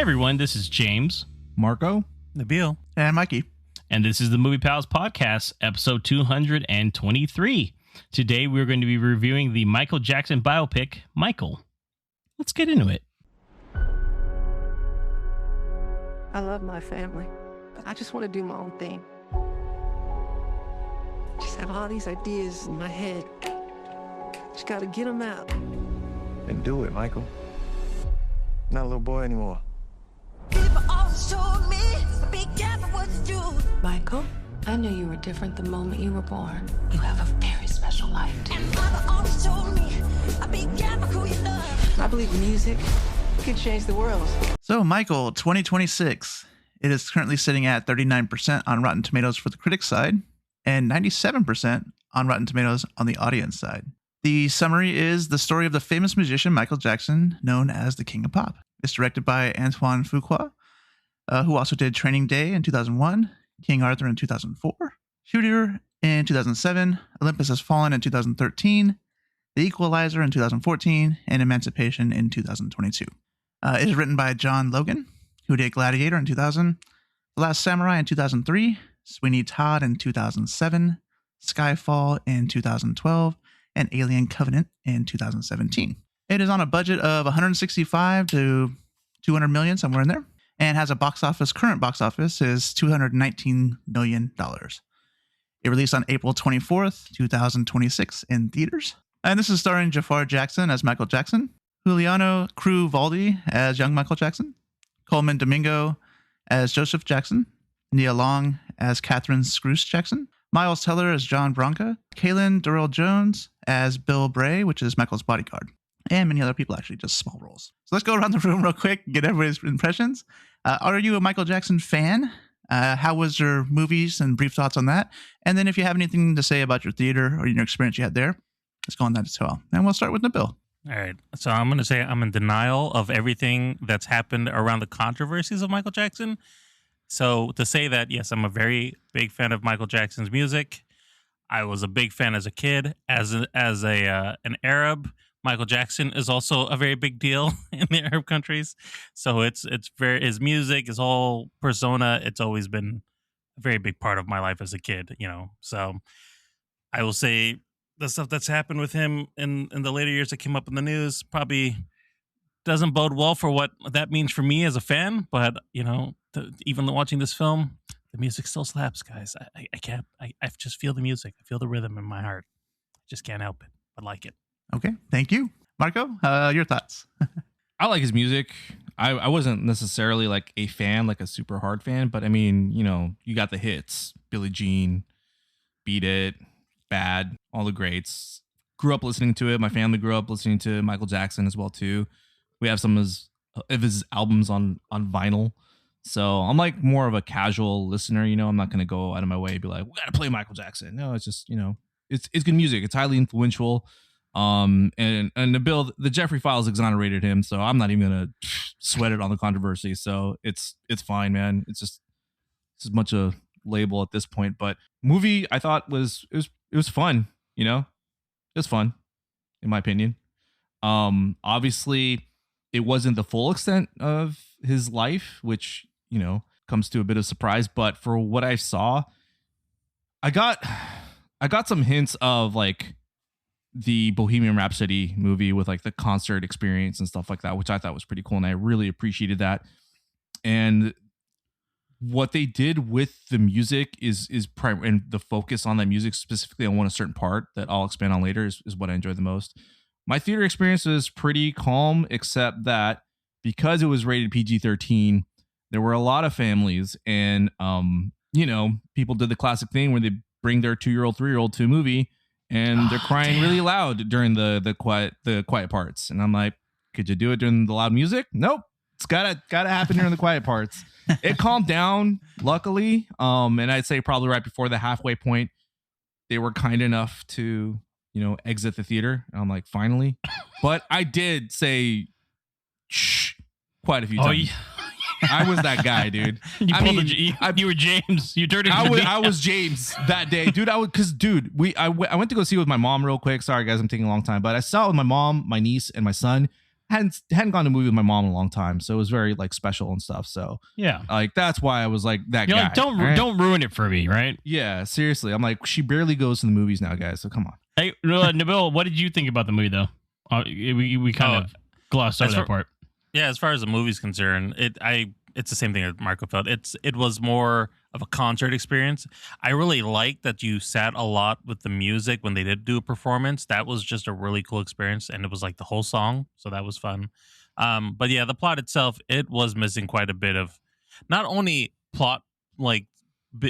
Hey everyone, this is James, Marco, Nabil, and Mikey. and this is the Movie Pals Podcast, episode 223. Today we're going to be reviewing the Michael Jackson biopic, Michael. Let's get into it. I love my family, but I just want to do my own thing. Just have all these ideas in my head. Just gotta get them out. And do it, Michael. Not a little boy anymore. People always told me, be careful what you do. Michael, I knew you were different the moment you were born. You have a very special life, too. And mother always told me, be careful who you love. I believe music can change the world. So, Michael, 2026. It is currently sitting at 39% on Rotten Tomatoes for the critics side and 97% on Rotten Tomatoes on the audience side. The summary is the story of the famous musician Michael Jackson, known as the King of Pop. It's directed by Antoine Fuqua, who also did Training Day in 2001, King Arthur in 2004, Shooter in 2007, Olympus Has Fallen in 2013, The Equalizer in 2014, and Emancipation in 2022. It is written by John Logan, who did Gladiator in 2000, The Last Samurai in 2003, Sweeney Todd in 2007, Skyfall in 2012, and Alien Covenant in 2017. It is on a budget of 165 to 200 million, somewhere in there, and has a current box office is $219 million. It released on April 24th, 2026 in theaters. And this is starring Jaafar Jackson as Michael Jackson, Juliano Cruz-Valdi as young Michael Jackson, Coleman Domingo as Joseph Jackson, Nia Long as Catherine Scrouse Jackson, Miles Teller as John Bronca, Kaylin Durrell-Jones as Bill Bray, which is Michael's bodyguard, and many other people, actually, just small roles. So let's go around the room real quick, get everybody's impressions. Are you a Michael Jackson fan? How was your movies and brief thoughts on that? And then if you have anything to say about your theater or your experience you had there, let's go on that as well. And we'll start with Nabil. All right. So I'm going to say I'm in denial of everything that's happened around the controversies of Michael Jackson. So to say that, yes, I'm a very big fan of Michael Jackson's music. I was a big fan as a kid. As an Arab, Michael Jackson is also a very big deal in the Arab countries. So it's very, his music, his whole persona, it's always been a very big part of my life as a kid, you know. So I will say the stuff that's happened with him in the later years that came up in the news probably doesn't bode well for what that means for me as a fan. But, you know, even watching this film, the music still slaps, guys. I can't, I just feel the music. I feel the rhythm in my heart. I just can't help it. I like it. Okay, thank you. Marco, your thoughts? I like his music. I wasn't necessarily like a fan, like a super hard fan, but I mean, you know, you got the hits. Billie Jean, Beat It, Bad, all the greats. Grew up listening to it. My family grew up listening to Michael Jackson as well too. We have some of his albums on vinyl. So I'm like more of a casual listener, you know. I'm not going to go out of my way and be like, we got to play Michael Jackson. No, it's just, you know, it's good music. It's highly influential. And the Jeffrey Files exonerated him, so I'm not even gonna sweat it on the controversy. So it's fine, man. It's as much a label at this point. But movie, I thought was fun. You know, it was fun, in my opinion. Obviously, it wasn't the full extent of his life, which, you know, comes to a bit of surprise. But for what I saw, I got some hints of like the Bohemian Rhapsody movie with like the concert experience and stuff like that, which I thought was pretty cool. And I really appreciated that. And what they did with the music is prime, and the focus on that music specifically on a certain part that I'll expand on later is what I enjoyed the most. My theater experience was pretty calm, except that because it was rated PG-13, there were a lot of families and, you know, people did the classic thing where they bring their 2-year-old, 3-year-old to a movie and they're crying really loud during the quiet parts. And I'm like, could you do it during the loud music? Nope. It's gotta happen during the quiet parts. It calmed down, luckily. And I'd say probably right before the halfway point, they were kind enough to, you know, exit the theater. And I'm like, finally. But I did say shh quite a few times. Yeah. I was that guy, dude. You were James. You turned into me. I was James that day, dude. I went to go see it with my mom real quick. Sorry, guys, I'm taking a long time, but I saw it with my mom, my niece, and my son. hadn't gone to a movie with my mom in a long time, so it was very like special and stuff. So Yeah. like that's why I was like that You're guy. like, don't right? don't ruin it for me, right? Yeah, seriously. I'm like, she barely goes to the movies now, guys. So come on. Hey, Nabil, what did you think about the movie though? We kind of glossed over as that for- part. Yeah, as far as the movie's concerned, it's the same thing that Marco felt. It was more of a concert experience. I really liked that you sat a lot with the music when they did do a performance. That was just a really cool experience, and it was like the whole song, so that was fun. But yeah, the plot itself, it was missing quite a bit of not only plot, like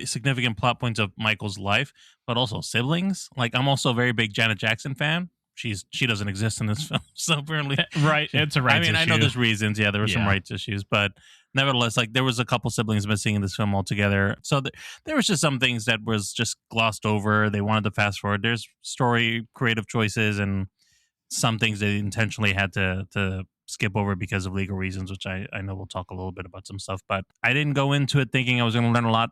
significant plot points of Michael's life, but also siblings. Like I'm also a very big Janet Jackson fan. She doesn't exist in this film, so apparently, Right, it's a rights I issue. know there's reasons. Yeah, there were some Yeah. rights issues, but nevertheless, like there was a couple siblings missing in this film altogether. So there was just some things that was just glossed over. They wanted to fast forward. There's story, creative choices, and some things they intentionally had to skip over because of legal reasons, which I know we'll talk a little bit about some stuff. But I didn't go into it thinking I was going to learn a lot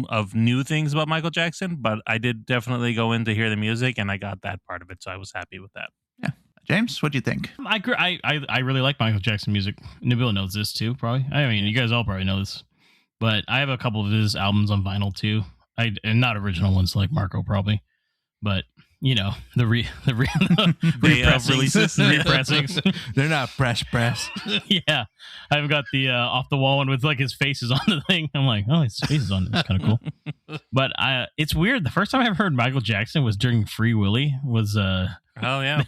of new things about Michael Jackson, but I did definitely go in to hear the music, and I got that part of it, so I was happy with that. Yeah. James, what do you think? I really like Michael Jackson music. Nabil knows this too, probably. I mean, you guys all probably know this, but I have a couple of his albums on vinyl too. And not original ones like Marco probably, but you know the Releases. repressings. They're not fresh press. Yeah, I've got the off the wall one with like his face is on the thing. I'm like, oh, his face is on it. It's kind of cool. But it's weird. The first time I ever heard Michael Jackson was during Free Willy. Was Oh yeah,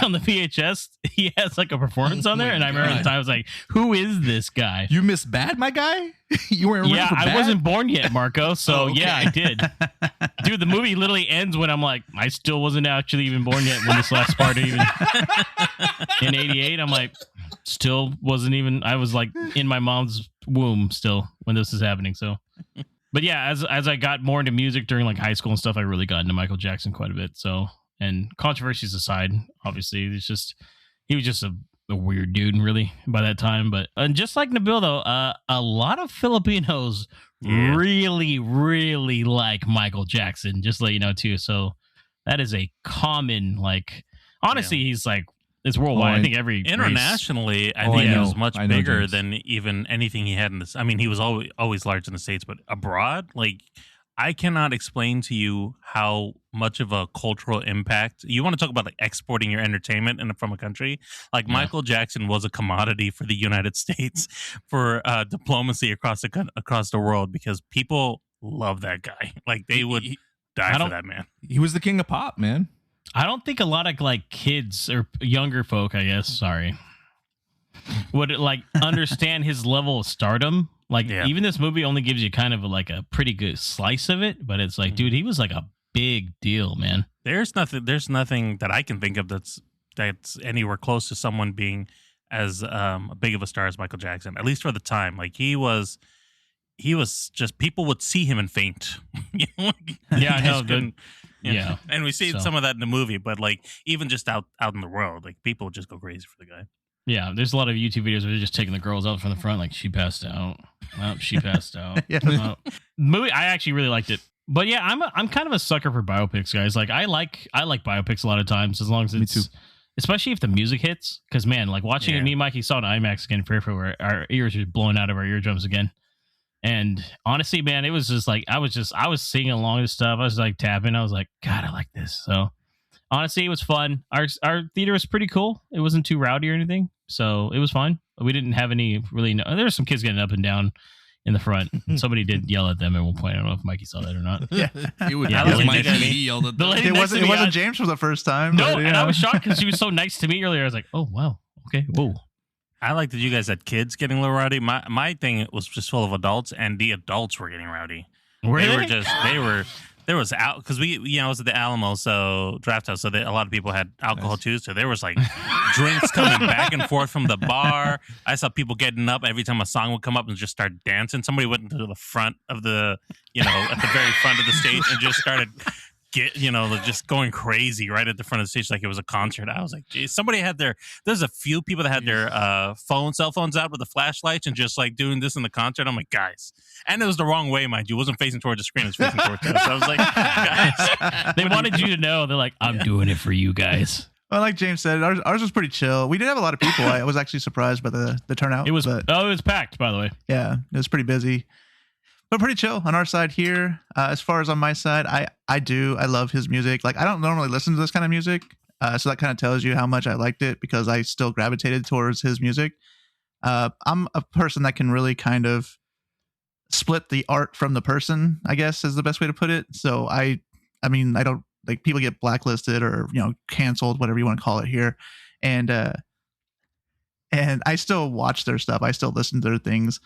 on the VHS. He has like a performance on there, and I remember at the time I was like, who is this guy? You missed Bad, my guy? You weren't ready Yeah, for Bad? I wasn't born yet, Marco. So Oh, okay. yeah, I did. Dude, the movie literally ends when I'm like, I still wasn't actually even born yet when this last part even in '88. I'm like, still wasn't even. I was like in my mom's womb still when this is happening. So, but yeah, as I got more into music during like high school and stuff, I really got into Michael Jackson quite a bit. So, and controversies aside, obviously, he was just a weird dude, really, by that time. But and just like Nabil, though, a lot of Filipinos really, really like Michael Jackson. Just to let you know, too. So that is a common, like, honestly, he's like, it's worldwide. I think every internationally, I Oh, think I he know. was much I know, bigger James. than even anything he had in this. I mean, he was always large in the States, but abroad, like, I cannot explain to you how much of a cultural impact. You want to talk about like exporting your entertainment from a country? Like Michael Jackson was a commodity for the United States for diplomacy across the world because people love that guy. Like they would die for that man. He was the king of pop, man. I don't think a lot of like kids or younger folk, I guess, would like understand his level of stardom. Like even this movie only gives you kind of like a pretty good slice of it, but it's like, dude, he was like a big deal, man. There's nothing that I can think of that's anywhere close to someone being as big of a star as Michael Jackson, at least for the time. Like he was just, people would see him and faint. Yeah, I know. Yeah. And we see some of that in the movie, but like even just out in the world, like people would just go crazy for the guy. Yeah, there's a lot of YouTube videos where they're just taking the girls out from the front, like she passed out. Oh, she passed out. Yeah. Movie, I actually really liked it. But yeah, I'm kind of a sucker for biopics, guys. Like I like biopics a lot of times, as long as it's, Me too. especially if the music hits. Because man, like watching it, me and Mikey saw it in IMAX again, where our ears were blowing out of our eardrums again. And honestly, man, it was just like I was singing along to stuff. I was like tapping. I was like, God, I like this. So honestly, it was fun. Our theater was pretty cool. It wasn't too rowdy or anything, so it was fine. We didn't have any really. There were some kids getting up and down in the front. Somebody did yell at them at one point. I don't know if Mikey saw that or not. Yeah. It was Yeah, that the was lady Mikey. next to me. He yelled at The them. lady It next wasn't to me, it wasn't James for the first time. No, but, and I was shocked because she was so nice to me earlier. I was like, oh wow, okay, whoa. I like that you guys had kids getting a little rowdy. My thing was just full of adults, and the adults were getting rowdy. There was out because I was at the Alamo, so draft house, so a lot of people had alcohol too. So there was like drinks coming back and forth from the bar. I saw people getting up every time a song would come up and just start dancing. Somebody went into the front of the, at the very front of the stage and just started just going crazy right at the front of the stage like it was a concert. I was like, geez, there's a few people that had their cell phones out with the flashlights and just like doing this in the concert. I'm like, guys. And it was the wrong way, mind you. It wasn't facing towards the screen. It was facing towards us. So I was like, guys. They wanted you to know. They're like, I'm doing it for you guys. Well, like James said, ours was pretty chill. We did have a lot of people. I was actually surprised by the turnout. It was but, it was packed, by the way. yeah, it was pretty busy, but pretty chill on our side here. As far as on my side, I love his music. Like I don't normally listen to this kind of music, so that kind of tells you how much I liked it because I still gravitated towards his music. I'm a person that can really kind of split the art from the person, I guess is the best way to put it. So I mean, I don't like people get blacklisted or, canceled, whatever you want to call it here. And I still watch their stuff. I still listen to their things.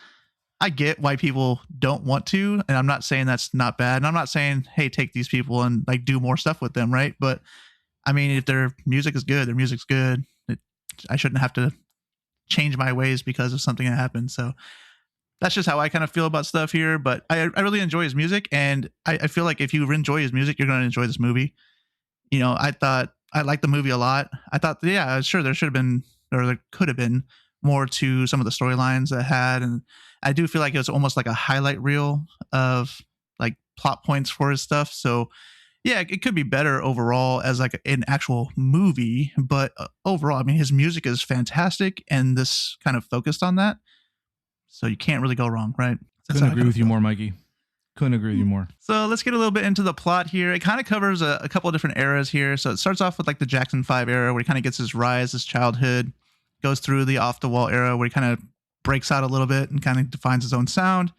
I get why people don't want to. And I'm not saying that's not bad. And I'm not saying, hey, take these people and like do more stuff with them. Right. But I mean, if their music is good, their music's good. I shouldn't have to change my ways because of something that happened. So that's just how I kind of feel about stuff here. But I really enjoy his music. And I feel like if you enjoy his music, you're going to enjoy this movie. I thought I liked the movie a lot. I thought, yeah, sure, there should have been, or there could have been more to some of the storylines that had. And I do feel like it was almost like a highlight reel of like plot points for his stuff. So yeah, it could be better overall as like an actual movie. But overall, I mean, his music is fantastic. And this kind of focused on that. So you can't really go wrong, right? Couldn't agree with you more, Mikey. Couldn't agree with you more. So let's get a little bit into the plot here. It kind of covers a couple of different eras here. So it starts off with like the Jackson 5 era where he kind of gets his rise, his childhood, goes through the off the wall era where he kind of breaks out a little bit and kind of defines his own sound.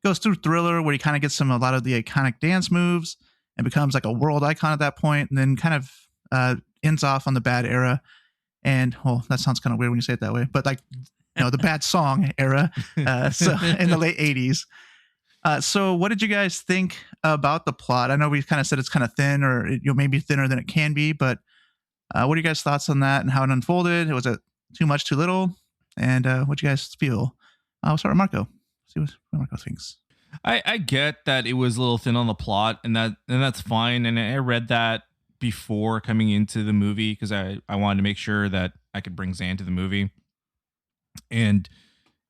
Goes through Thriller where he kind of gets a lot of the iconic dance moves and becomes like a world icon at that point, and then kind of ends off on the bad era. And well, that sounds kind of weird when you say it that way, but like, the bad song era. So in the late 80s. So what did you guys think about the plot? I know we kind of said it's kind of thin or maybe thinner than it can be, but what are you guys' thoughts on that and how it unfolded? Was it too much, too little? And what do you guys feel? I'll start with Marco. See what Marco thinks. I get that it was a little thin on the plot and that's fine. And I read that before coming into the movie because I wanted to make sure that I could bring Zan to the movie. And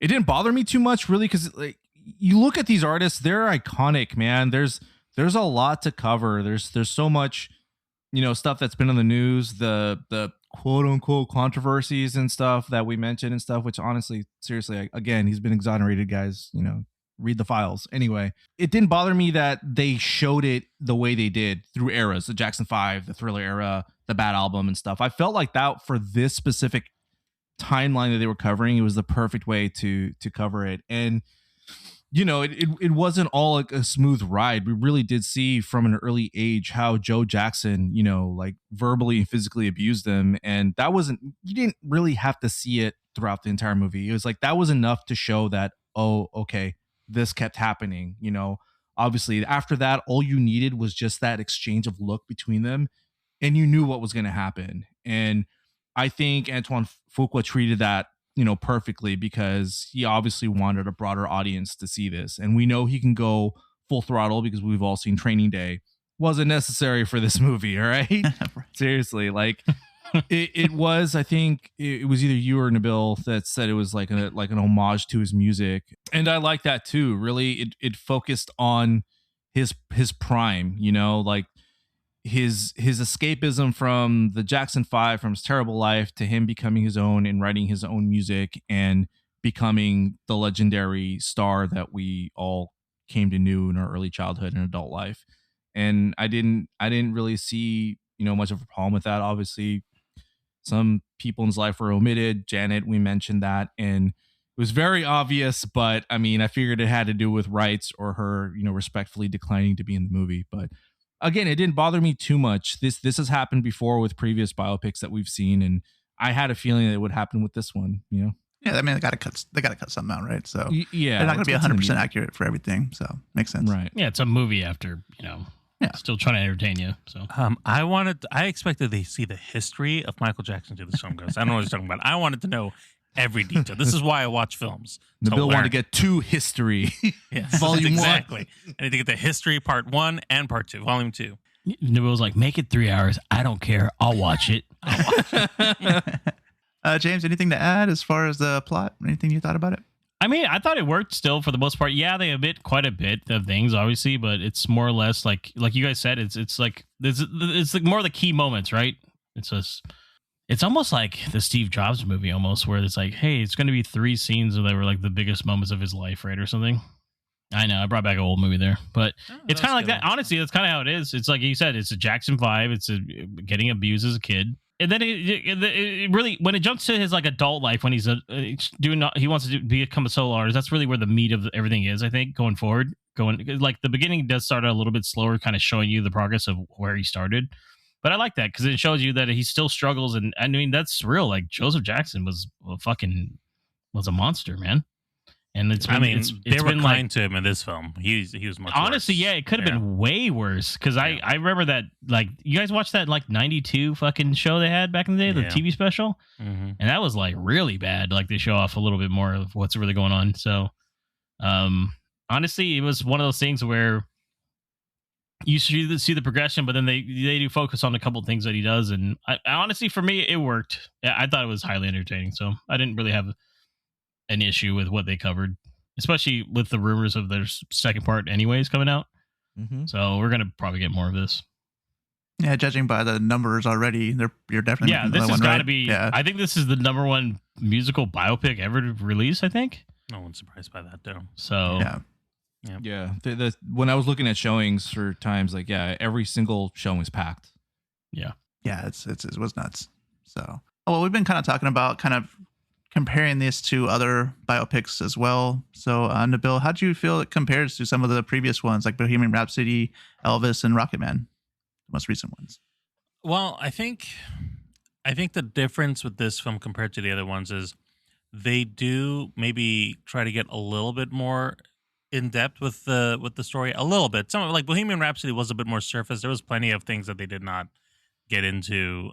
it didn't bother me too much, really, because like you look at these artists, they're iconic, man. There's a lot to cover. There's so much, stuff that's been on the news, the quote unquote controversies and stuff that we mentioned and stuff. Which honestly, seriously, again, he's been exonerated, guys. Read the files. Anyway, it didn't bother me that they showed it the way they did through eras, the Jackson 5, the Thriller era, the Bad Album and stuff. I felt like that for this specific timeline that they were covering, it was the perfect way to cover it. And it wasn't all like a smooth ride. We really did see from an early age how Joe Jackson like verbally and physically abused them, and that wasn't, you didn't really have to see it throughout the entire movie. It was like that was enough to show that, oh, okay, this kept happening. Obviously after that, all you needed was just that exchange of look between them and you knew what was going to happen. And I think Antoine Fuqua treated that, perfectly because he obviously wanted a broader audience to see this. And we know he can go full throttle because we've all seen Training Day. Wasn't necessary for this movie, all right? Seriously, like it was, I think it was either you or Nabil that said it was like an homage to his music. And I like that too. Really, it focused on his prime, like his escapism from the Jackson 5, from his terrible life, to him becoming his own and writing his own music and becoming the legendary star that we all came to know in our early childhood and adult life. And I didn't really see, much of a problem with that. Obviously, some people in his life were omitted. Janet, we mentioned that, and it was very obvious, but I mean, I figured it had to do with rights or her, respectfully declining to be in the movie. But again, it didn't bother me too much. This has happened before with previous biopics that we've seen, and I had a feeling that it would happen with this one. Yeah, I mean, they got to cut something out, right? So yeah, they're not going to be 100% accurate for everything. So makes sense, right? Yeah, it's a movie after still trying to entertain you. So I expected to see the history of Michael Jackson to this film goes. I don't know what he's talking about. I wanted to know every detail. This is why I watch films. Nabil wanted to get to history. Yes, Volume exactly. I need to get the history part 1 and part 2, volume 2. Nabil's like, make it 3 hours. I don't care. I'll watch it. James, anything to add as far as the plot? Anything you thought about it? I mean, I thought it worked still for the most part. Yeah, they omit quite a bit of things, obviously, but it's more or less like you guys said. It's like more of the key moments, right? It's just, it's almost like the Steve Jobs movie, almost, where it's like, hey, it's going to be 3 scenes that were like the biggest moments of his life, right, or something. I know I brought back an old movie there, but it's kind of like that. Honestly, that's kind of how it is. It's like you said, it's a Jackson 5. It's a getting abused as a kid. And then it really, when it jumps to his like adult life, when he's he wants to become a solo artist. That's really where the meat of everything is. I think going forward, like the beginning does start out a little bit slower, kind of showing you the progress of where he started. But I like that because it shows you that he still struggles, and I mean that's real. Like Joseph Jackson was a monster, man. And it's been, they were kind to him in this film. He was much honestly worse. Yeah, it could have been way worse because I remember that, like, you guys watched that like 92 fucking show they had back in the day, the TV special, and that was like really bad. Like they show off a little bit more of what's really going on. So honestly, it was one of those things where you see the progression, but then they do focus on a couple of things that he does, and I honestly, for me, it worked. I thought it was highly entertaining, so I didn't really have an issue with what they covered, especially with the rumors of their second part anyways coming out. So we're gonna probably get more of this. Yeah, judging by the numbers already, you're definitely this has got to be. Yeah. I think this is the #1 musical biopic ever released. I think no one's surprised by that though. So yeah. When I was looking at showings for times, like every single showing was packed. Yeah, it was nuts. So well, we've been kind of talking about comparing this to other biopics as well. So, Nabil, how do you feel it compares to some of the previous ones like Bohemian Rhapsody, Elvis, and Rocketman, the most recent ones? Well, I think the difference with this film compared to the other ones is they do maybe try to get a little bit more in depth with the story, a little bit. Some like Bohemian Rhapsody was a bit more surface. There was plenty of things that they did not get into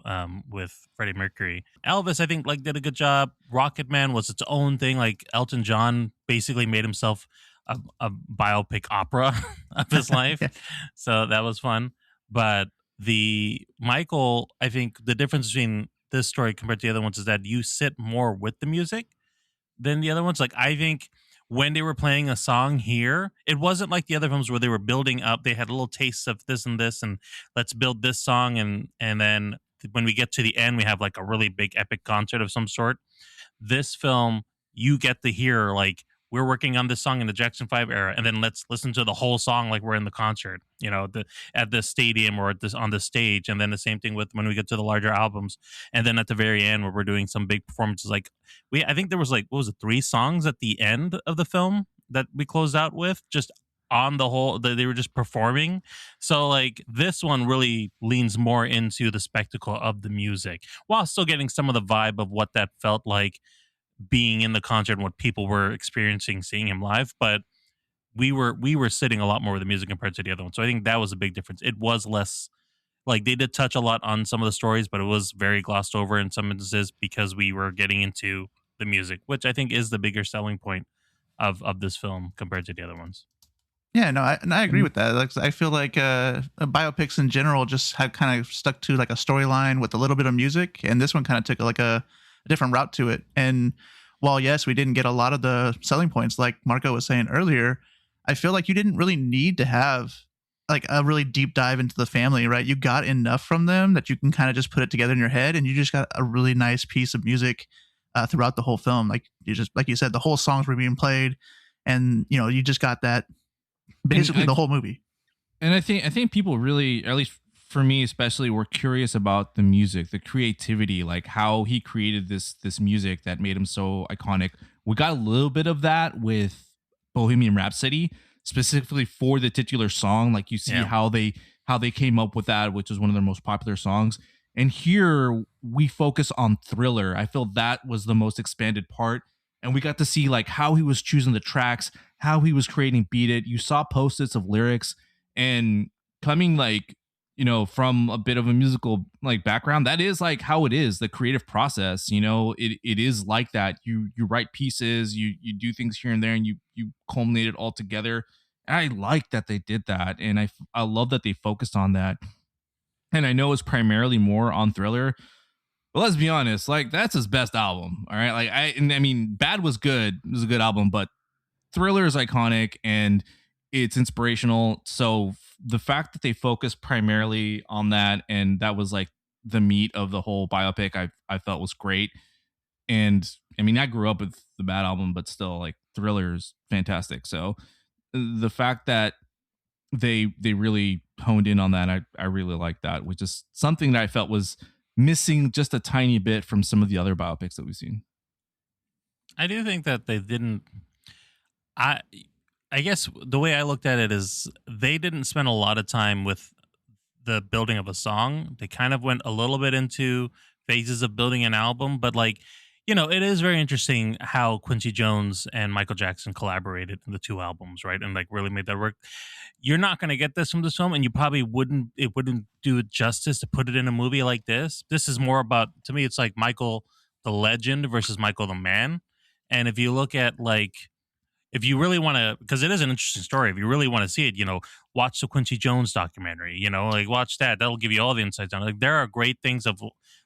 with Freddie Mercury. Elvis, I think, like, did a good job. Rocketman was its own thing. Like Elton John basically made himself a biopic opera of his life. So that was fun. But the Michael, I think the difference between this story compared to the other ones is that you sit more with the music than the other ones. Like, I think when they were playing a song here, it wasn't like the other films where they were building up. They had little tastes of this and this, and let's build this song. And then when we get to the end, we have like a really big epic concert of some sort. This film, you get to hear like, we're working on this song in the Jackson 5 era, and then let's listen to the whole song like we're in the concert, at the stadium or on the stage. And then the same thing with when we get to the larger albums. And then at the very end where we're doing some big performances, like I think there was like, what was it, 3 songs at the end of the film that we closed out with, just on the whole, they were just performing. So like this one really leans more into the spectacle of the music while still getting some of the vibe of what that felt like being in the concert and what people were experiencing seeing him live. But we were sitting a lot more with the music compared to the other one. So I think that was a big difference. It was less like, they did touch a lot on some of the stories, but it was very glossed over in some instances because we were getting into the music, which I think is the bigger selling point of this film compared to the other ones. Yeah, no, I agree with that. Like, I feel like biopics in general just have kind of stuck to like a storyline with a little bit of music, and this one kind of took like a different route to it. And while yes, we didn't get a lot of the selling points like Marco was saying earlier, I feel like you didn't really need to have like a really deep dive into the family, right? You got enough from them that you can kind of just put it together in your head, and you just got a really nice piece of music throughout the whole film. Like you said, the whole songs were being played, and you just got that basically the whole movie. And I think people really, or at least for me especially, were curious about the music, the creativity, like how he created this music that made him so iconic. We got a little bit of that with Bohemian Rhapsody, specifically for the titular song. Like you see how they came up with that, which is one of their most popular songs. And here we focus on Thriller. I feel that was the most expanded part. And we got to see like how he was choosing the tracks, how he was creating Beat It. You saw post-its of lyrics, and coming like, from a bit of a musical like background, that is like how it is, the creative process. It is like that. You write pieces, you do things here and there, and you culminate it all together. And I like that they did that, and I love that they focused on that. And I know it's primarily more on Thriller, but let's be honest, like that's his best album. All right, like I mean, Bad was good, it was a good album, but Thriller is iconic and it's inspirational. So the fact that they focused primarily on that, and that was like the meat of the whole biopic I felt was great. And I mean, I grew up with the Bad album, but still, like, Thriller is fantastic. So the fact that they really honed in on that, I really like that, which is something that I felt was missing just a tiny bit from some of the other biopics that we've seen. I do think that they didn't. I guess the way I looked at it is they didn't spend a lot of time with the building of a song. They kind of went a little bit into phases of building an album, but like, you know, it is very interesting how Quincy Jones and Michael Jackson collaborated in the two albums, right? And like really made that work. You're not going to get this from this film, and you probably wouldn't do it justice to put it in a movie like this. This is more about, to me, it's like Michael the legend versus Michael the man. And if you look at, like, if you really want to, because it is an interesting story, if you really want to see it, you know, watch the Quincy Jones documentary, you know, like watch that. That'll give you all the insights on it. Like, there are great things of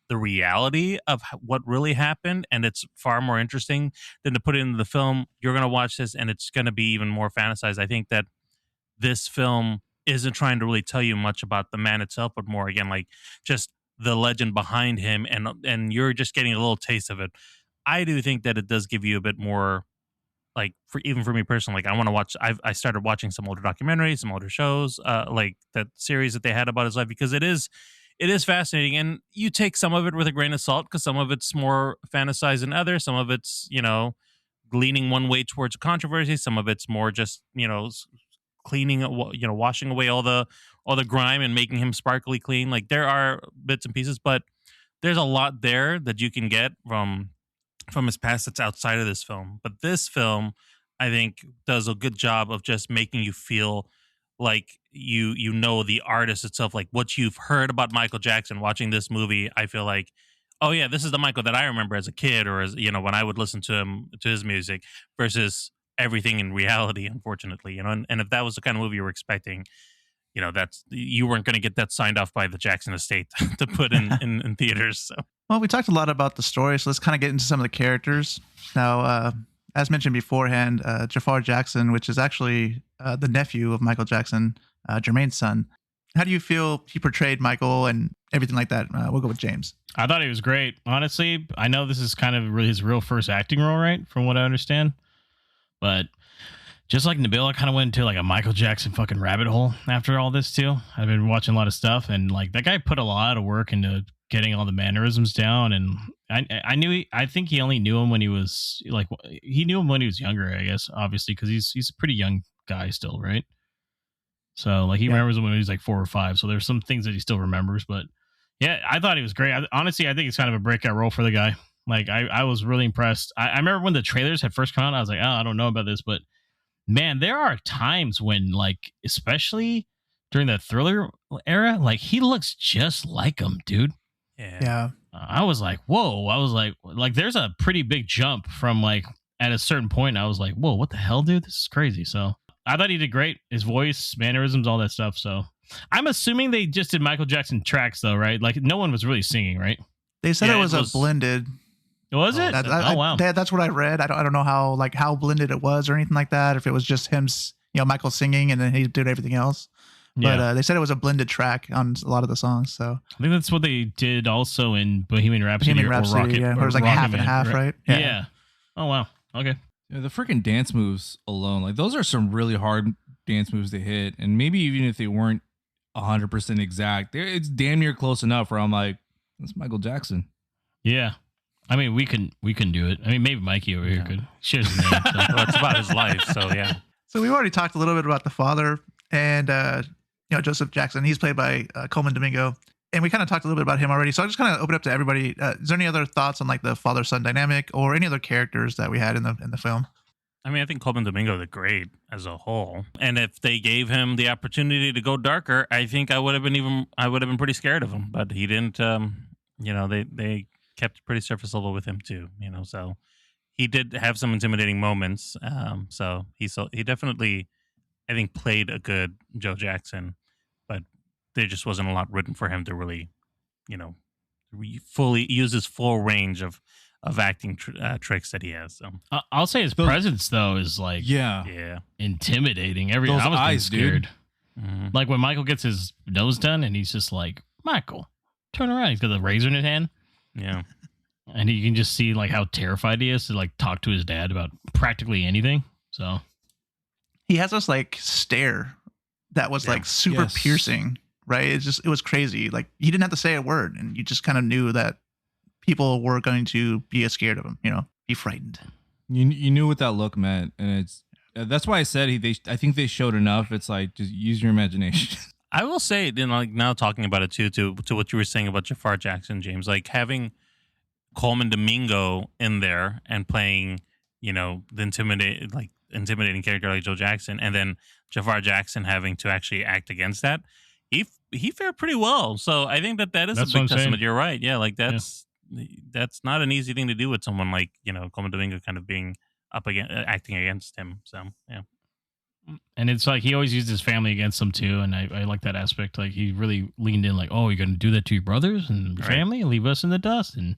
the reality of what really happened, and it's far more interesting than to put it into the film. You're going to watch this, and it's going to be even more fantasized. I think that this film isn't trying to really tell you much about the man itself, but more, again, like just the legend behind him, and you're just getting a little taste of it. I do think that it does give you a bit more, like, even for me personally, like, I want to watch. I started watching some older documentaries, some older shows, like that series that they had about his life, because it is fascinating. And you take some of it with a grain of salt, because some of it's more fantasized than others. Some of it's, you know, leaning one way towards controversy. Some of it's more just, you know, cleaning, you know, washing away all the grime and making him sparkly clean. Like, there are bits and pieces, but there's a lot there that you can get from his past that's outside of this film. But this film, I think, does a good job of just making you feel like you know the artist itself, like what you've heard about Michael Jackson watching this movie. I feel like, oh yeah, this is the Michael that I remember as a kid, or as, you know, when I would listen to his music, versus everything in reality, unfortunately, you know. And if that was the kind of movie you were expecting, you know, you weren't going to get that signed off by the Jackson estate to put in theaters. So. Well, we talked a lot about the story, so let's kind of get into some of the characters. Now, as mentioned beforehand, Jaafar Jackson, which is actually the nephew of Michael Jackson, Jermaine's son. How do you feel he portrayed Michael and everything like that? We'll go with James. I thought he was great. Honestly, I know this is kind of really his real first acting role, right? From what I understand. But just like Nabil, I kind of went into like a Michael Jackson fucking rabbit hole after all this too. I've been watching a lot of stuff, and like that guy put a lot of work into getting all the mannerisms down. And I think he only knew him when he was like, he knew him when he was younger, I guess, obviously, because he's a pretty young guy still, right? So like he remembers him when he was like 4 or 5. So there's some things that he still remembers. But yeah, I thought he was great. Honestly, I think it's kind of a breakout role for the guy. Like I was really impressed. I remember when the trailers had first come out, I was like, oh, I don't know about this, but man, there are times when, like, especially during the Thriller era, like he looks just like him, dude. Yeah. I was like, whoa. I was like, there's a pretty big jump from like at a certain point. I was like, whoa, what the hell, dude? This is crazy. So I thought he did great. His voice, mannerisms, all that stuff. So I'm assuming they just did Michael Jackson tracks though, right? Like no one was really singing, right? They said it was a blended. Was it? Wow. That's what I read. I don't know how blended it was or anything like that. If it was just him, you know, Michael singing and then he did everything else. But they said it was a blended track on a lot of the songs. So I think that's what they did also in Bohemian Rhapsody, or Rocket. Yeah, it was like Rocket half Man, and half, right? Yeah. Oh wow. Okay. Yeah, the freaking dance moves alone, like those are some really hard dance moves to hit, and maybe even if they weren't 100% exact, it's damn near close enough where I'm like, that's Michael Jackson. Yeah. I mean, we can do it. I mean, maybe Mikey over here could. Shares his name. So. Well, it's about his life, so yeah. So we've already talked a little bit about the father, and you know, Joseph Jackson. He's played by Coleman Domingo, and we kind of talked a little bit about him already. So I'll just kind of open up to everybody. Is there any other thoughts on like the father-son dynamic, or any other characters that we had in the film? I mean, I think Coleman Domingo did great as a whole, and if they gave him the opportunity to go darker, I think I would have been pretty scared of him. But he didn't. You know, they kept pretty surface level with him too, you know, so he did have some intimidating moments. So he definitely, I think, played a good Joe Jackson, but there just wasn't a lot written for him to really, you know, fully use his full range of acting tricks that he has. So I'll say his presence though is like, yeah, intimidating. I was eyes, scared. Mm-hmm. Like when Michael gets his nose done and he's just like, Michael. turn around. He's got the razor in his hand. Yeah. And you can just see like how terrified he is to like talk to his dad about practically anything. So He has this like stare that was like super Yes. piercing, right? It was crazy. Like he didn't have to say a word, and you just kind of knew that people were going to be scared of him, be frightened. You knew what that look meant, and that's why I said I think they showed enough. It's like just use your imagination. I will say, like now talking about it too, to what you were saying about Jaafar Jackson, James, like having Coleman Domingo in there and playing, the intimidating character like Joe Jackson, and then Jaafar Jackson having to actually act against that. He fared pretty well. So I think that is That's a what I'm big testament. saying. You're right. Yeah, like that's not an easy thing to do with someone like, Coleman Domingo kind of being up against acting against him. So yeah. and it's like he always used his family against him too, and I like that aspect. Like he really leaned in, like, oh, you're gonna do that to your brothers and your Right. family and leave us in the dust. And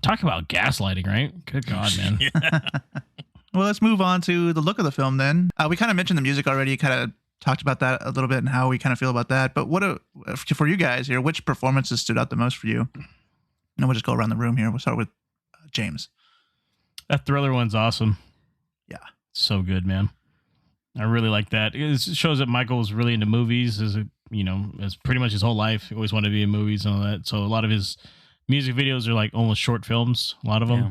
talk about gaslighting, right? Good God, man. Well, let's move on to the look of the film then. We kind of mentioned the music already, kind of talked about that a little bit and how we kind of feel about that. But for you guys here, which performances stood out the most for you? And we'll just go around the room here. We'll start with James. That Thriller one's awesome. Yeah. So good, man. I really like that. It shows that Michael was really into movies as pretty much his whole life. He always wanted to be in movies and all that. So a lot of his music videos are like almost short films, a lot of them. Yeah.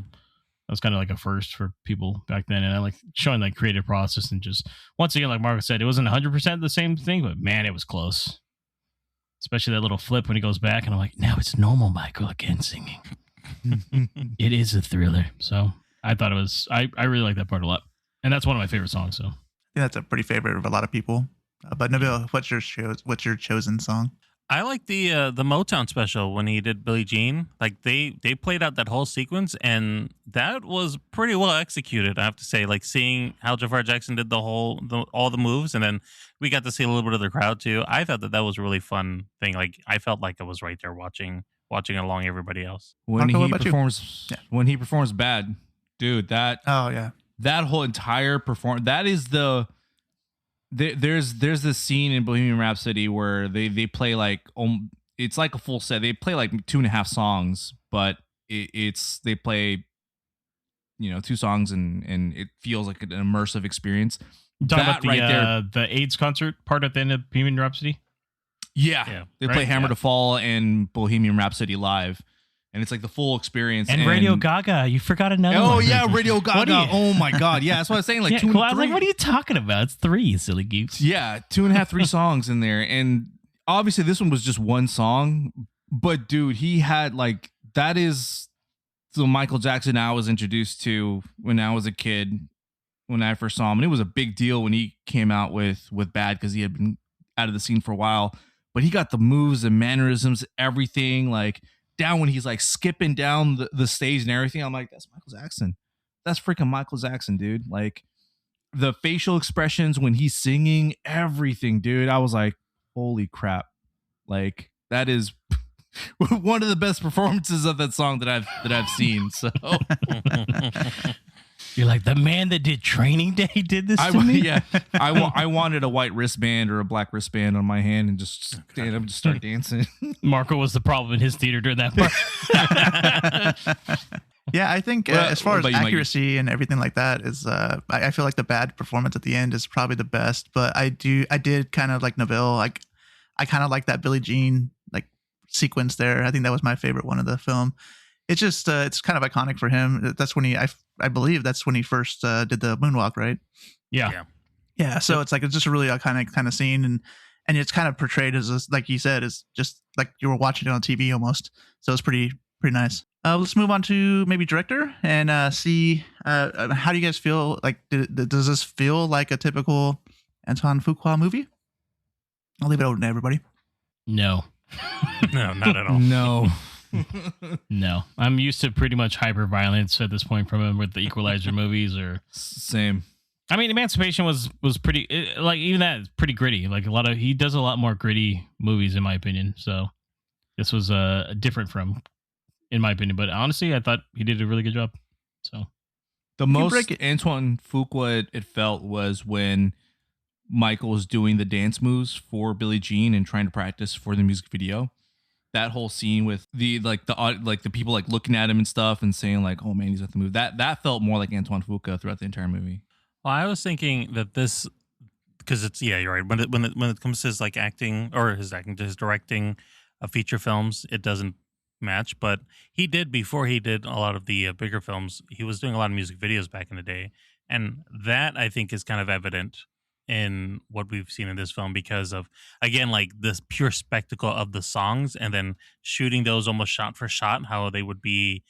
That was kind of like a first for people back then. And I like showing like creative process, and just once again, like Marco said, it wasn't 100% the same thing, but man, it was close. Especially that little flip when he goes back, and I'm like, now it's normal Michael again singing. It is a thriller. So I thought it was, I really like that part a lot. And that's one of my favorite songs. So I think that's a pretty favorite of a lot of people. But Nabil, what's your chosen song? I like the Motown special when he did Billie Jean. Like they played out that whole sequence, and that was pretty well executed. I have to say, like seeing how Jaafar Jackson did all the moves, and then we got to see a little bit of the crowd too. I thought that was a really fun thing. Like I felt like I was right there watching along everybody else. When Marco, what he about you? performs, when he performs bad, dude, that whole entire performance, that is there's this scene in Bohemian Rhapsody where they play like it's like a full set. They play like 2.5 songs, but they play 2 songs and it feels like an immersive experience. you talking That about right there. the AIDS concert part at the end of Bohemian Rhapsody? Yeah, they play right? Hammer Yeah. to Fall and Bohemian Rhapsody live, and it's like the full experience. And Radio Gaga, you forgot another one. Oh yeah, Radio What Gaga. do you- Oh my God, yeah, that's what I was saying. Like Yeah, 2 and cool. I was 3. like, what are you talking about? It's 3, you silly goose. Yeah, 2.5, 3 songs in there, and obviously this one was just one song. But dude, he had like that is the Michael Jackson I was introduced to when I was a kid. When I first saw him, and it was a big deal when he came out with Bad because he had been out of the scene for a while. But he got the moves and mannerisms, everything like down when he's like skipping down the stage and everything. I'm like, that's Michael Jackson. That's freaking Michael Jackson, dude. Like the facial expressions when he's singing, everything, dude. I was like, holy crap. Like that is one of the best performances of that song that I've seen. So You're like, the man that did Training Day did this to me? Yeah, I wanted a white wristband or a black wristband on my hand and just stand up and just start dancing. Marco was the problem in his theater during that part. Yeah, I think Well, as far what as about you, Mikey? accuracy and everything like that is, I feel like the Bad performance at the end is probably the best. But I did kind of like Neville. Like I kind of like that Billie Jean like sequence there. I think that was my favorite one of the film. It's just it's kind of iconic for him. That's when I believe that's when he first did the moonwalk, right? Yeah. Yeah. So it's like it's just a really iconic kind of scene, and it's kind of portrayed as this, like you said, it's just like you were watching it on TV almost. So it's pretty nice. Let's move on to maybe director and see how do you guys feel? Like, does this feel like a typical Antoine Fuqua movie? I'll leave it open to everybody. No. No, not at all. No. No. I'm used to pretty much hyper violence at this point from him with the Equalizer movies or Same. I mean, Emancipation was pretty like even that is pretty gritty. Like he does a lot more gritty movies in my opinion. So this was different from in my opinion, but honestly, I thought he did a really good job. So The You most break it- Antoine Fuqua it felt was when Michael was doing the dance moves for Billie Jean and trying to practice for the music video. that whole scene with the people like looking at him and stuff and saying like, oh man, he's at the move. That felt more like Antoine Fuqua throughout the entire movie. Well, I was thinking that this, because it's, yeah, you're right. When it comes to his like acting or his directing of feature films, it doesn't match. But he did, before he did a lot of the bigger films, he was doing a lot of music videos back in the day, and that I think is kind of evident in what we've seen in this film, because of, again, like this pure spectacle of the songs, and then shooting those almost shot for shot, how they would be,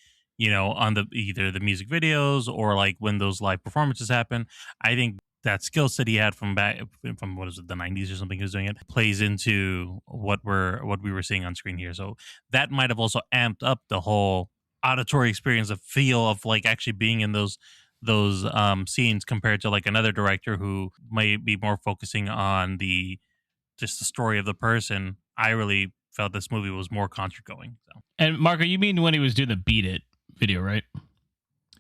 on the either the music videos or like when those live performances happen. I think that skill set he had from what is it, the 90s or something, he was doing it, plays into what we were seeing on screen here. So that might have also amped up the whole auditory experience, of feel of like actually being in those scenes, compared to like another director who might be more focusing on just the story of the person. I really felt this movie was more concert going. So. And Marco, you mean when he was doing the Beat It video, right?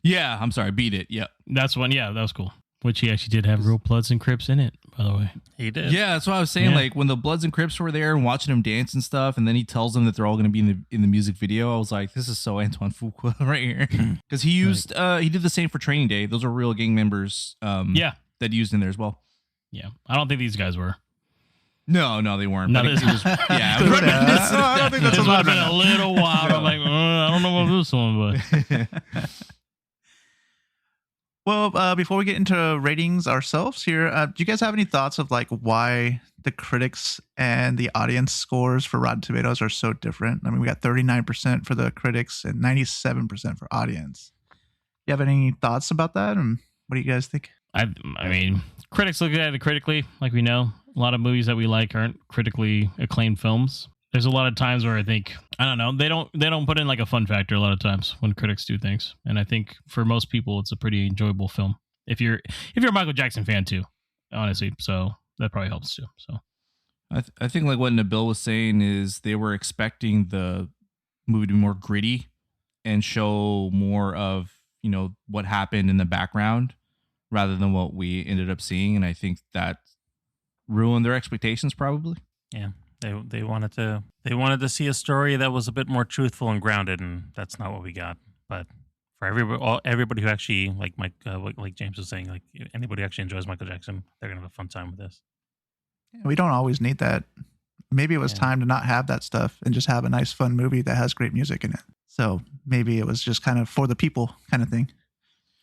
Yeah, I'm sorry, Beat It. Yeah, that's one. Yeah, that was cool. Which he actually did have real Bloods and Crips in it, by the way. He did. Yeah, that's what I was saying. Yeah. Like when the Bloods and Crips were there and watching him dance and stuff, and then he tells them that they're all going to be in the music video. I was like, this is so Antoine Fuqua right here, because he used he did the same for Training Day. Those are real gang members. That he used in there as well. Yeah, I don't think these guys were. No, they weren't. No, it was, yeah, I don't think that's this would have been a little wild. I'm like, I don't know about this one, but. Well, before we get into ratings ourselves here, do you guys have any thoughts of like why the critics and the audience scores for Rotten Tomatoes are so different? I mean, we got 39% for the critics and 97% for audience. You have any thoughts about that? And what do you guys think? I mean, critics look at it critically, like we know. A lot of movies that we like aren't critically acclaimed films. There's a lot of times where I think, I don't know, they don't put in like a fun factor a lot of times when critics do things. And I think for most people, it's a pretty enjoyable film. If you're a Michael Jackson fan too, honestly. So that probably helps too. So I think like what Nabil was saying is they were expecting the movie to be more gritty and show more of, what happened in the background rather than what we ended up seeing. And I think that ruined their expectations probably. Yeah. They wanted to see a story that was a bit more truthful and grounded, and that's not what we got. But for everybody who actually like like James was saying, like anybody who actually enjoys Michael Jackson, they're gonna have a fun time with this. We don't always need that. Maybe it was time to not have that stuff and just have a nice, fun movie that has great music in it. So maybe it was just kind of for the people kind of thing.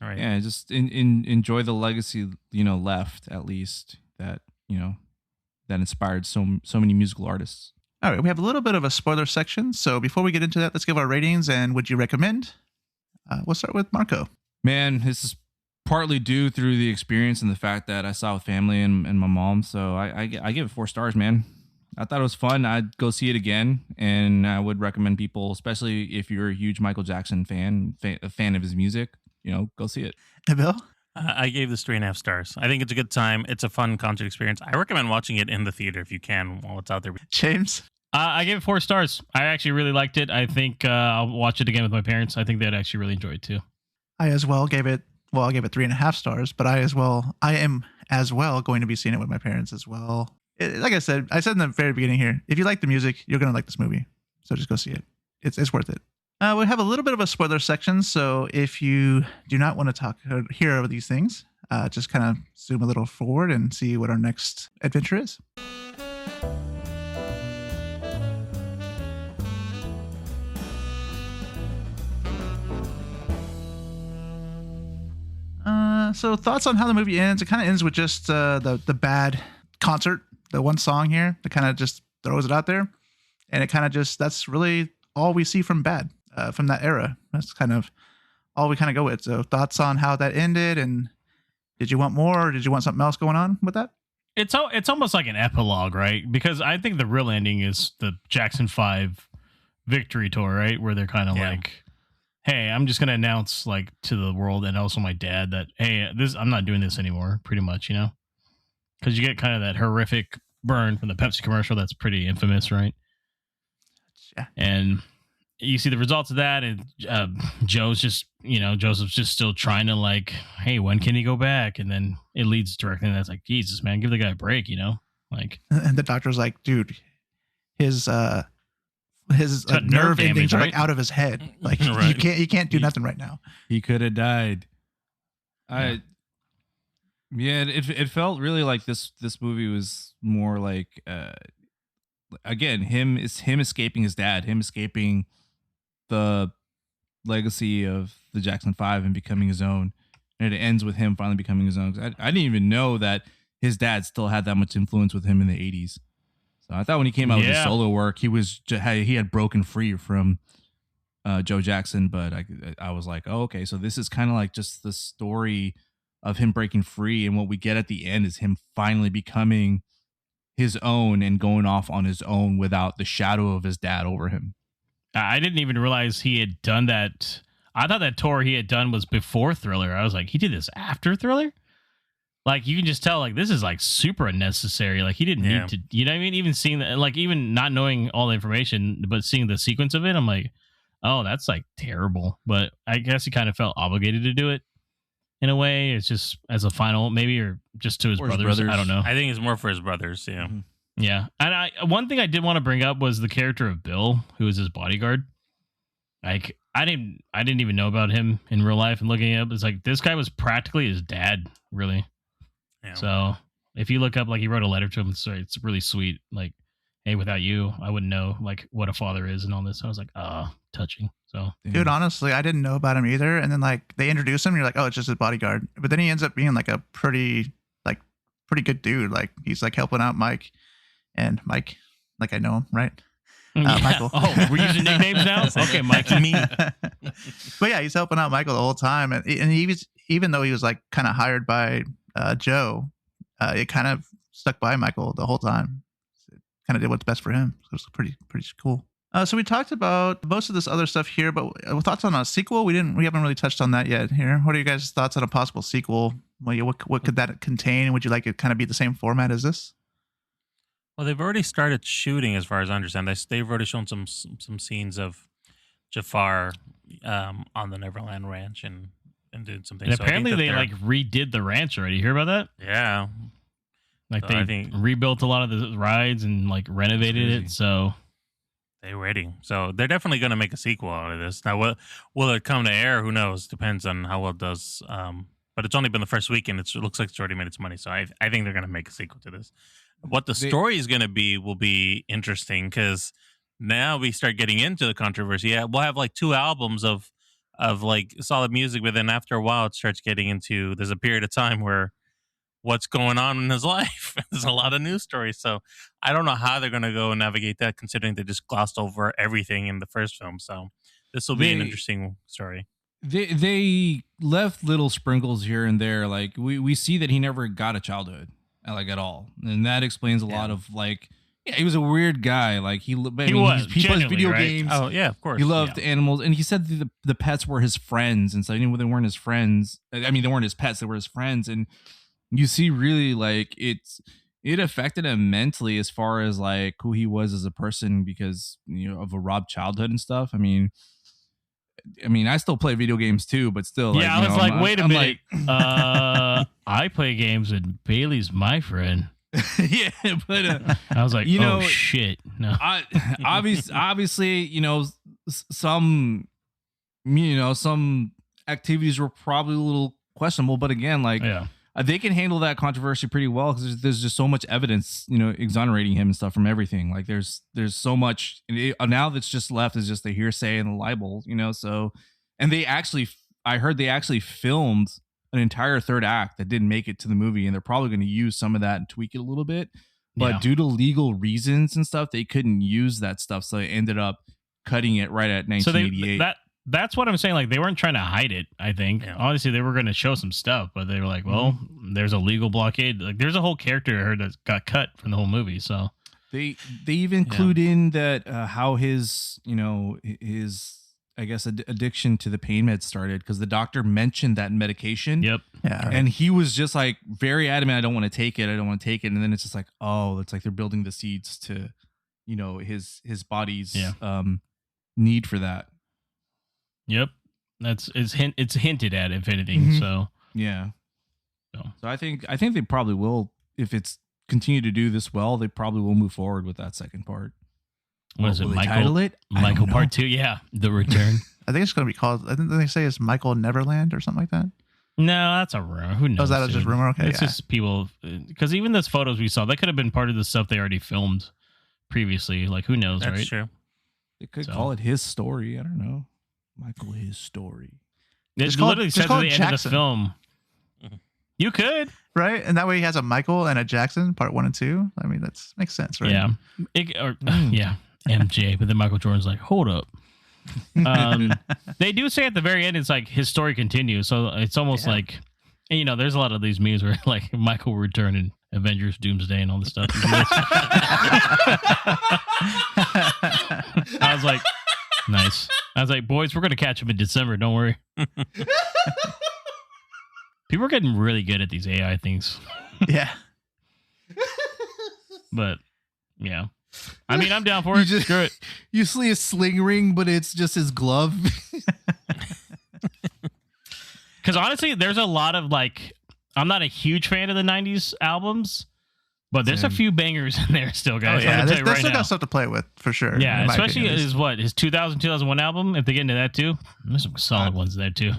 All right. Yeah, just enjoy the legacy, left at least that that inspired so many musical artists. All right, we have a little bit of a spoiler section. So before we get into that, let's give our ratings and would you recommend? We'll start with Marco. Man, this is partly due through the experience and the fact that I saw with family and my mom. So I give it 4 stars, man. I thought it was fun. I'd go see it again. And I would recommend people, especially if you're a huge Michael Jackson a fan of his music, go see it. Bill? I gave this 3.5 stars. I think it's a good time. It's a fun concert experience. I recommend watching it in the theater if you can while it's out there. James? I gave it 4 stars. I actually really liked it. I think I'll watch it again with my parents. I think they'd actually really enjoy it too. I as well gave it 3.5 stars, but I am as well going to be seeing it with my parents as well. Like I said in the very beginning here, if you like the music, you're going to like this movie. So just go see it. It's worth it. We have a little bit of a spoiler section, so if you do not want to hear over these things, just kind of zoom a little forward and see what our next adventure is. So thoughts on how the movie ends? It kind of ends with just the bad concert, the one song here that kind of just throws it out there, and it kind of just, that's really all we see from Bad. From that era. That's kind of all we kind of go with. So thoughts on how that ended, and did you want more, or did you want something else going on with that? It's almost like an epilogue, right? Because I think the real ending is the Jackson 5 victory tour, right? Where they're kind of like, hey, I'm just going to announce like to the world and also my dad that, hey, I'm not doing this anymore, pretty much, because you get kind of that horrific burn from the Pepsi commercial. That's pretty infamous, right? Yeah. And you see the results of that, and Joseph's just still trying to like, hey, when can he go back? And then it leads directly, and that's like, Jesus, man, give the guy a break, like. And the doctor's like, dude, his his Got nerve nerve endings damage, are right? like out of his head. Like Right. you can't do nothing right now. He could have died. It felt really like this movie was more like again him escaping his dad, him escaping the legacy of the Jackson 5 and becoming his own, and it ends with him finally becoming his own. I didn't even know that his dad still had that much influence with him in the 80s. So I thought when he came out with his solo work, he had broken free from Joe Jackson, but I was like, oh, okay, so this is kind of like just the story of him breaking free, and what we get at the end is him finally becoming his own and going off on his own without the shadow of his dad over him. I didn't even realize he had done that. I thought that tour he had done was before Thriller. I was like, he did this after Thriller? Like, you can just tell, like, this is, like, super unnecessary. Like, he didn't need to, you know what I mean? Even seeing that, like, even not knowing all the information, but seeing the sequence of it, I'm like, oh, that's, like, terrible. But I guess he kind of felt obligated to do it in a way. It's just as a final, maybe, or just to his brothers. I don't know. I think it's more for his brothers, yeah. Mm-hmm. Yeah. And one thing I did want to bring up was the character of Bill, who was his bodyguard. Like, I didn't even know about him in real life, and looking it up, it's like, this guy was practically his dad, really. Yeah. So if you look up, like, he wrote a letter to him, so it's really sweet. Like, hey, without you, I wouldn't know, like, what a father is and all this. I was like, touching. So, Dude, honestly, I didn't know about him either. And then like they introduce him, and you're like, oh, it's just his bodyguard. But then he ends up being like a pretty good dude. Like he's like helping out Mike, and Mike, like I know him, right? Michael. Oh, we're using nicknames now? Okay, Mike. Me. But yeah, he's helping out Michael the whole time, and he was, even though he was like kind of hired by Joe, it kind of stuck by Michael the whole time. It kind of did what's best for him. So it was pretty cool. So we talked about most of this other stuff here, but thoughts on a sequel? We haven't really touched on that yet here. What are you guys' thoughts on a possible sequel? What could that contain? Would you like it kind of be the same format as this? Well, they've already started shooting, as far as I understand. They've already shown some scenes of Jaafar on the Neverland Ranch and doing some things. And apparently they like redid the ranch already. You hear about that? Yeah. Like So they rebuilt a lot of the rides and like renovated it. So they're ready. So they're definitely going to make a sequel out of this. Now, will it come to air? Who knows? Depends on how well it does. But it's only been the first week, and it looks like it's already made its money. So I think they're going to make a sequel to this. What the story is going to be will be interesting, because now we start getting into the controversy. Yeah, we'll have like 2 albums of like solid music, but then after a while it starts getting into, there's a period of time where what's going on in his life. There's a lot of news stories. So I don't know how they're going to go and navigate that, considering they just glossed over everything in the first film. So this will be an interesting story. They left little sprinkles here and there. Like we see that he never got a childhood, like at all, and that explains a lot of like. Yeah, he was a weird guy. Like he plays video games. Oh yeah, of course. He loved animals, and he said the pets were his friends, and so even when they weren't his friends, I mean they weren't his pets, they were his friends, and you see really like it affected him mentally as far as like who he was as a person, because of a robbed childhood and stuff. I mean, I still play video games too, but still. Yeah, I was like, wait a minute. I play games and Bailey's my friend. Yeah, but I was like, oh shit. No, obviously, some activities were probably a little questionable, but again, like they can handle that controversy pretty well, because there's just so much evidence, exonerating him and stuff from everything. Like there's so much now that's just left is just the hearsay and the libel, So, and I heard they actually filmed an entire third act that didn't make it to the movie, and they're probably going to use some of that and tweak it a little bit. But due to legal reasons and stuff, they couldn't use that stuff, so they ended up cutting it right at 1988. So that's what I'm saying. Like they weren't trying to hide it. I think obviously they were going to show some stuff, but they were like, well, there's a legal blockade. Like there's a whole character I heard that got cut from the whole movie. So they even include in that how his I guess addiction to the pain meds started, because the doctor mentioned that medication. Yep. Yeah. And he was just like very adamant, I don't want to take it. And then it's just like, oh, it's like they're building the seeds to, his body's need for that. Yep. It's hinted at, if anything. So yeah. So I think they probably will, if it's continue to do this well, they probably will move forward with that second part. What is it, Will they Michael? title it? I Michael don't Part 2? Yeah, The Return. I think it's going to be called. I think they say it's Michael Neverland or something like that. No, that's a rumor. Who knows? Oh, is that just dude? rumor? Okay, It's yeah. just people, because even those photos we saw, that could have been part of the stuff they already filmed previously. Like, who knows, That's right? true. They could So. call it his story. I don't know. Michael, his story. It Just call it- literally just says at call the it end of the Jackson. film. You could. Right? And that way he has a Michael and a Jackson, part 1 and 2. I mean, that makes sense, right? Yeah. Yeah. MJ. But then Michael Jordan's like, hold up. They do say at the very end, it's like his story continues. So it's almost like, and, you know, there's a lot of these memes where like Michael will return in Avengers Doomsday and all this stuff. I was like, nice. I was like, boys, we're going to catch him in December. Don't worry. People are getting really good at these AI things. Yeah. But yeah. I mean, I'm down for You it. just- Screw it. You see a sling ring, but it's just his glove. Because honestly, there's a lot of like, I'm not a huge fan of the 90s albums, but there's a Same. few bangers in there still, guys. Yeah, I'm they gonna tell you still right now. got stuff to play with for sure. Yeah, in my especially opinion. his 2000, 2001 album. If they get into that too, there's some solid ones there too.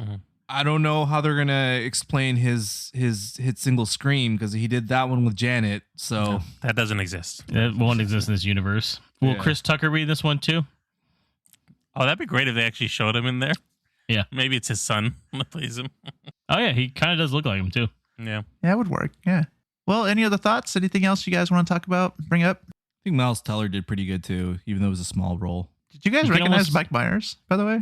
I don't know how they're gonna explain his hit single "Scream" because he did that one with Janet. So That doesn't exist. It won't exist in this universe. Will Yeah. Chris Tucker be in this one too? Oh, that'd be great if they actually showed him in there. Yeah. Maybe it's his son that plays him. Oh yeah, he kind of does look like him too. Yeah. Yeah, it would work. Yeah. Well, any other thoughts? Anything else you guys want to talk about? Bring up? I think Miles Teller did pretty good too, even though it was a small role. Did you guys You can recognize almost- Mike Myers, by the way?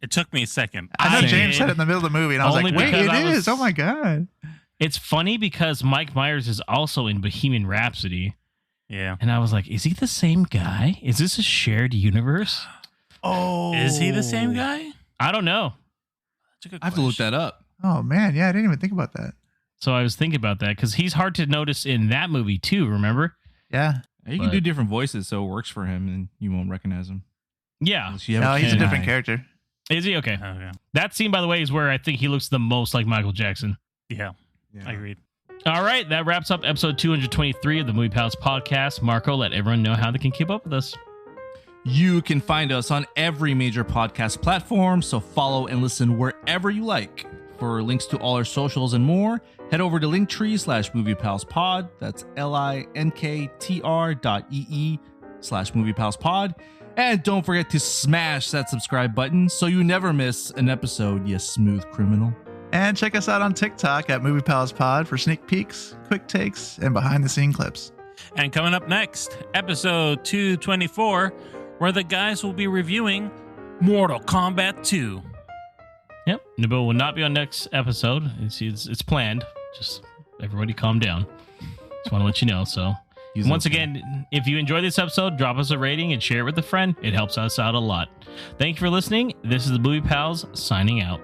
It took me a second. I know I James did. said it in the middle of the movie, and I was Only like, wait, because it I was- is. Oh my God. It's funny because Mike Myers is also in Bohemian Rhapsody, Yeah. and I was like, is he the same guy? Is this a shared universe? Oh. Is he the same guy? I don't know. That's a good I have to look question. that up. Oh man. Yeah, I didn't even think about that. So I was thinking about that because he's hard to notice in that movie too. Remember? Yeah. You can But- do different voices, so it works for him, and you won't recognize him. Yeah. Unless you have No, he's a keen different eye. character. Is he okay? Oh, yeah. That scene, by the way, is where I think he looks the most like Michael Jackson. Yeah. Yeah. I agreed. All right, that wraps up episode 223 of the Movie Pals podcast. Marco, let everyone know how they can keep up with us. You can find us on every major podcast platform, so follow and listen wherever you like. For links to all our socials and more, head over to linktree/moviepalspod. That's linktr.ee/moviepalspod. And don't forget to smash that subscribe button so you never miss an episode, you smooth criminal. And check us out on TikTok at Movie Pals Pod for sneak peeks, quick takes, and behind the scene clips. And coming up next, episode 224, where the guys will be reviewing Mortal Kombat 2. Yep, Nabil will not be on next episode. It's planned. Just everybody calm down. Just want to let you know. So He's once okay. again, if you enjoyed this episode, drop us a rating and share it with a friend. It helps us out a lot. Thank you for listening. This is the Movie Pals signing out.